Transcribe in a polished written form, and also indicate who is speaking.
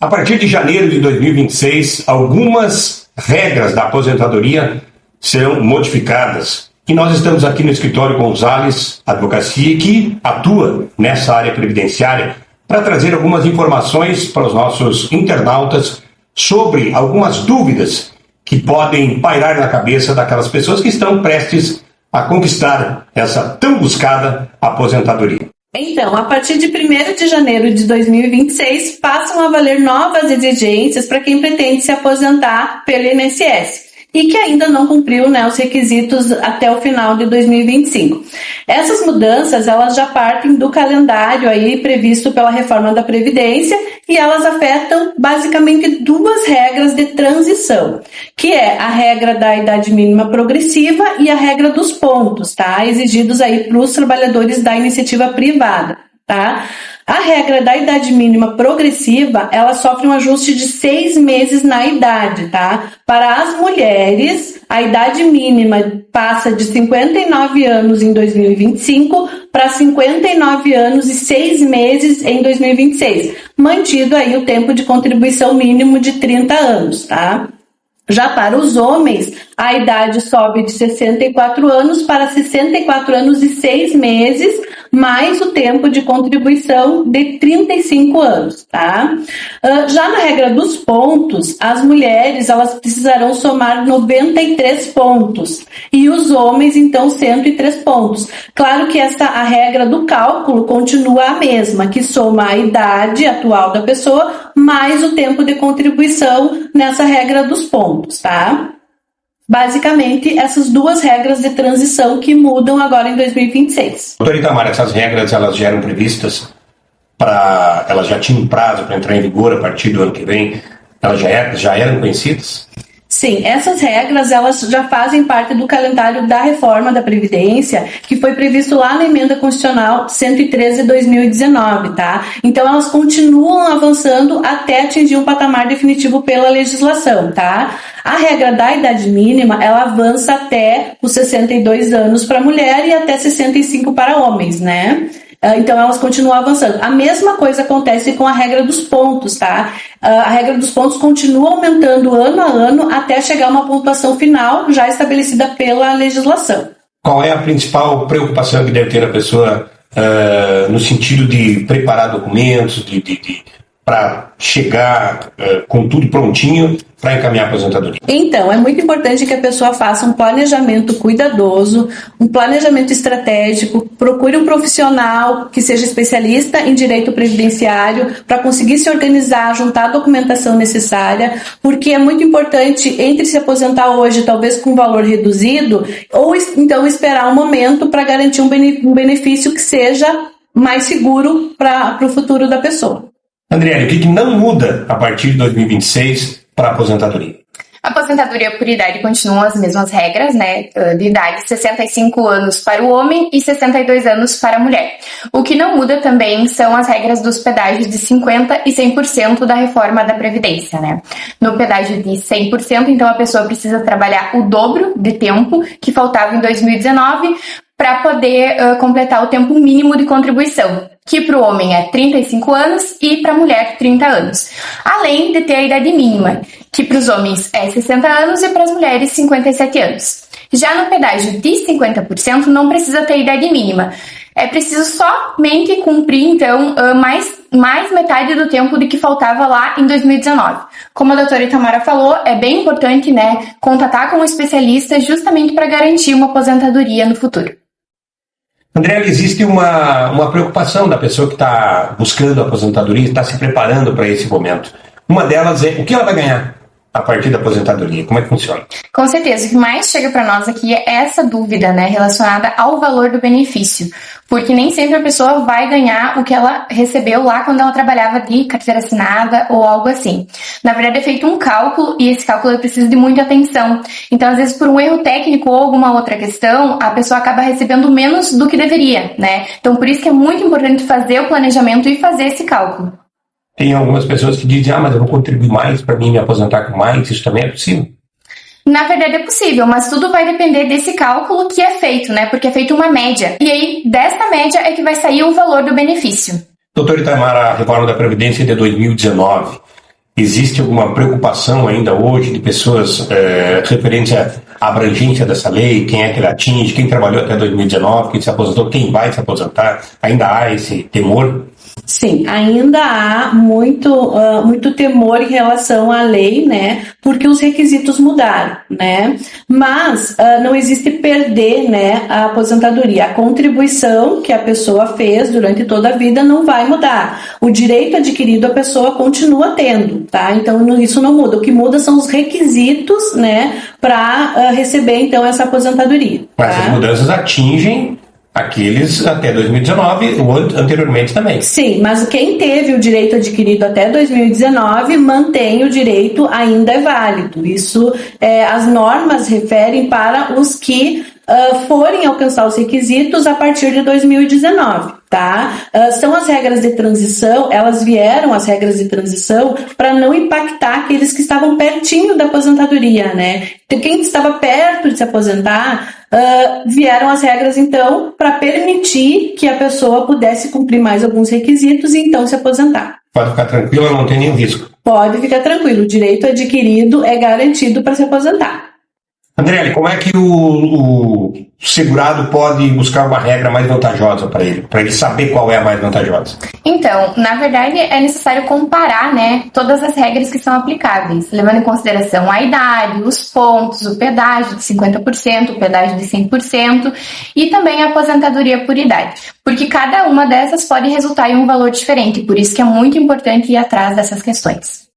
Speaker 1: A partir de janeiro de 2026, algumas regras da aposentadoria serão modificadas. E nós estamos aqui no escritório Gonzalez Advocacia, que atua nessa área previdenciária, para trazer algumas informações para os nossos internautas sobre algumas dúvidas que podem pairar na cabeça daquelas pessoas que estão prestes a conquistar essa tão buscada aposentadoria.
Speaker 2: Então, a partir de 1º de janeiro de 2026, passam a valer novas exigências para quem pretende se aposentar pelo INSS e que ainda não cumpriu, os requisitos até o final de 2025. Essas mudanças, elas já partem do calendário aí previsto pela reforma da Previdência e elas afetam basicamente duas regras de transição, que é a regra da idade mínima progressiva e a regra dos pontos, tá? Exigidos aí para os trabalhadores da iniciativa privada, tá? A regra da idade mínima progressiva, ela sofre um ajuste de 6 meses na idade, tá? Para as mulheres, a idade mínima passa de 59 anos em 2025 para 59 anos e 6 meses em 2026, mantido aí o tempo de contribuição mínimo de 30 anos, tá? Já para os homens, a idade sobe de 64 anos para 64 anos e 6 meses, mais o tempo de contribuição de 35 anos, tá? Já na regra dos pontos, as mulheres, elas precisarão somar 93 pontos e os homens, então, 103 pontos. Claro que a regra do cálculo continua a mesma, que soma a idade atual da pessoa mais o tempo de contribuição nessa regra dos pontos, tá? Basicamente, essas duas regras de transição que mudam agora em 2026.
Speaker 1: Doutora Itamar, essas regras elas já eram previstas elas já tinham prazo para entrar em vigor a partir do ano que vem? Elas já eram conhecidas?
Speaker 2: Sim, essas regras elas já fazem parte do calendário da reforma da Previdência, que foi previsto lá na Emenda Constitucional 113 de 2019, tá? Então elas continuam avançando até atingir um patamar definitivo pela legislação, tá? A regra da idade mínima, ela avança até os 62 anos para mulher e até 65 para homens, né? Então elas continuam avançando. A mesma coisa acontece com a regra dos pontos, tá? A regra dos pontos continua aumentando ano a ano até chegar a uma pontuação final já estabelecida pela legislação.
Speaker 1: Qual é a principal preocupação que deve ter a pessoa no sentido de preparar documentos, para chegar com tudo prontinho para encaminhar a aposentadoria?
Speaker 2: Então, é muito importante que a pessoa faça um planejamento cuidadoso, um planejamento estratégico, procure um profissional que seja especialista em direito previdenciário para conseguir se organizar, juntar a documentação necessária, porque é muito importante, entre se aposentar hoje, talvez com um valor reduzido, ou então esperar um momento para garantir um benefício que seja mais seguro para o futuro da pessoa.
Speaker 1: Andriele, o que não muda a partir de 2026 para a aposentadoria?
Speaker 3: A aposentadoria por idade continuam as mesmas regras, né? De idade, 65 anos para o homem e 62 anos para a mulher. O que não muda também são as regras dos pedágios de 50% e 100% da reforma da Previdência, né? No pedágio de 100%, então a pessoa precisa trabalhar o dobro de tempo que faltava em 2019 para poder completar o tempo mínimo de contribuição, que para o homem é 35 anos e para a mulher 30 anos. Além de ter a idade mínima, que para os homens é 60 anos e para as mulheres 57 anos. Já no pedágio de 50% não precisa ter idade mínima. É preciso somente cumprir, então, mais metade do tempo de que faltava lá em 2019. Como a doutora Itamara falou, é bem importante, né, contatar com um especialista justamente para garantir uma aposentadoria no futuro.
Speaker 1: André, existe uma preocupação da pessoa que está buscando a aposentadoria, está se preparando para esse momento. Uma delas é o que ela vai ganhar a partir da aposentadoria, como é que funciona?
Speaker 3: Com certeza, o que mais chega para nós aqui é essa dúvida, né, relacionada ao valor do benefício, porque nem sempre a pessoa vai ganhar o que ela recebeu lá quando ela trabalhava de carteira assinada ou algo assim. Na verdade é feito um cálculo e esse cálculo precisa de muita atenção, então às vezes por um erro técnico ou alguma outra questão, a pessoa acaba recebendo menos do que deveria, né, então por isso que é muito importante fazer o planejamento e fazer esse cálculo.
Speaker 1: Tem algumas pessoas que dizem, mas eu vou contribuir mais para mim me aposentar com mais, isso também é possível?
Speaker 3: Na verdade é possível, mas tudo vai depender desse cálculo que é feito, né? Porque é feita uma média. E aí, desta média é que vai sair o valor do benefício.
Speaker 1: Doutor Itamar, a reforma da Previdência é de 2019. Existe alguma preocupação ainda hoje de pessoas referente à abrangência dessa lei, quem é que ela atinge, quem trabalhou até 2019, quem se aposentou, quem vai se aposentar? Ainda há esse temor?
Speaker 2: Sim, ainda há muito temor em relação à lei, né? Porque os requisitos mudaram, né? Mas não existe perder, né, a aposentadoria. A contribuição que a pessoa fez durante toda a vida não vai mudar. O direito adquirido a pessoa continua tendo, tá? Então isso não muda. O que muda são os requisitos, né, para receber então essa aposentadoria. Tá?
Speaker 1: Mas as mudanças atingem aqueles até 2019 ou anteriormente também.
Speaker 2: Sim, mas quem teve o direito adquirido até 2019 mantém o direito, ainda é válido. Isso, as normas referem para os que forem alcançar os requisitos a partir de 2019, tá? São as regras de transição, elas vieram, as regras de transição, para não impactar aqueles que estavam pertinho da aposentadoria, né? Então, quem estava perto de se aposentar, vieram as regras, então, para permitir que a pessoa pudesse cumprir mais alguns requisitos e, então, se aposentar.
Speaker 1: Pode ficar tranquila, não tem nenhum risco.
Speaker 2: Pode ficar tranquilo, o direito adquirido é garantido para se aposentar.
Speaker 1: Andriele, como é que o segurado pode buscar uma regra mais vantajosa para ele saber qual é a mais vantajosa?
Speaker 3: Então, na verdade, é necessário comparar, né, todas as regras que são aplicáveis, levando em consideração a idade, os pontos, o pedágio de 50%, o pedágio de 100% e também a aposentadoria por idade, porque cada uma dessas pode resultar em um valor diferente, por isso que é muito importante ir atrás dessas questões.